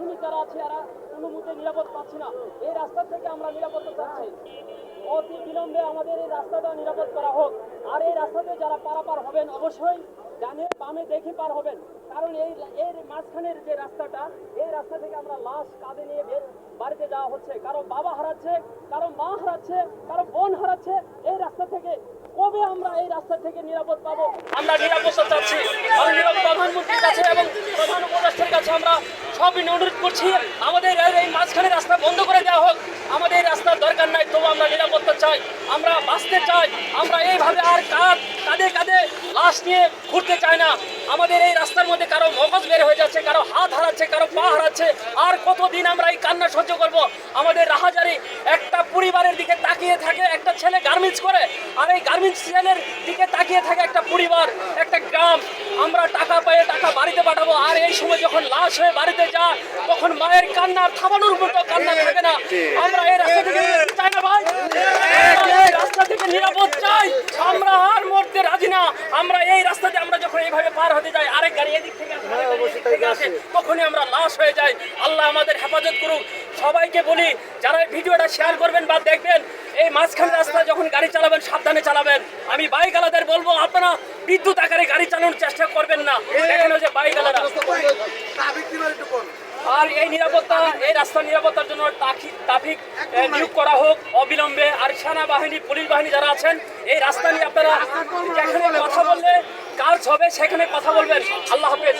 শ্রমিক যারা আছে এরা কোনো মতে নিরাপদ পাচ্ছে না। এই রাস্তা থেকে আমরা নিরাপত্তা চাচ্ছি, অতি বিলম্বে আমাদের এই রাস্তাটা নিরাপদ করা হোক। আর এই রাস্তাতে যারা পারাপার হবেন অবশ্যই ডানে বামে দেখে পার হবেন, কারণ এর মাঝখানের যে রাস্তাটা, এই রাস্তা থেকে আমরা লাশ কাঁধে নিয়ে বাড়িতে যাওয়া হচ্ছে। কারো বাবা হারাচ্ছে, কারো মা হারাচ্ছে, কারো বোন হারাচ্ছে। এই রাস্তা থেকে কবে আমরা এই রাস্তা থেকে নিরাপদ পাবো? আমরা নিরাপত্তা চাচ্ছি মাননীয় প্রধানমন্ত্রীর কাছে এবং প্রধান উপদেষ্টার কাছে আমরা সবই অনুরোধ করছি, আমাদের এই মাঝখানে রাস্তা বন্ধ করে দেওয়া হোক। আমাদের এই রাস্তার দরকার নাই, তবু আমরা নিরাপত্তা চাই, আমরা বাঁচতে চাই। আমরা এইভাবে আর কাঁধে কাঁধে লাশ নিয়ে ঘুরতে চাই না। আমাদের এই রাস্তার মধ্যে কারো মগজ বের হয়ে যাচ্ছে, কারো হাত হারাচ্ছে, কারো পা হারাচ্ছে। আর কতদিন আমরা এই কান্না সহ্য করব? আমাদের রাহাজারি একটা পরিবারের দিকে তাকিয়ে থাকে, একটা ছেলে গার্মেন্টস করে, আর এই গার্মেন্টস ছেলের দিকে তাকিয়ে থাকে একটা পরিবার, একটা গ্রাম। আমরা টাকা পেয়ে টাকা বাড়িতে পাঠাবো, আর এই সময় যখন লাশ হয়ে বাড়িতে যায় তখন মায়ের কান্নার থামানোর মতো কান্না থাকে না। আমরা এই রাস্তা থেকে চাই না ভাই, রাস্তা থেকে নিরাপদ চাই। আমরা আর মরতে রাজি না। আমরা এই রাস্তাতে আমরা যখন এইভাবে পার হতে যাই, আরেক গাড়ি এদিক থেকে আসে, তখনই আমরা লাশ হয়ে যাই। আল্লাহ আমাদের হেফাজত করুক। সবাইকে বলি, যারা ভিডিওটা শেয়ার করবেন বা দেখবেন, এই মাঝখানে রাস্তা যখন গাড়ি চালাবেন সাবধানে চালাবেন। আমি বাইক আলাদের বলবো, আপনারা বিদ্যুৎ আকারে গাড়ি চালানোর চেষ্টা করবেন না। দেখেন যে বাইক আলাদা। আর এই নিরাপত্তা, এই রাস্তার নিরাপত্তার জন্য ট্রাফিক নিয়োগ করা হোক অবিলম্বে। আর সেনাবাহিনী, পুলিশ বাহিনী যারা আছেন, এই রাস্তা নিয়ে আপনারা যেখানে কথা বললে কাজ হবে সেখানে কথা বলবেন। আল্লাহ হাফেজ।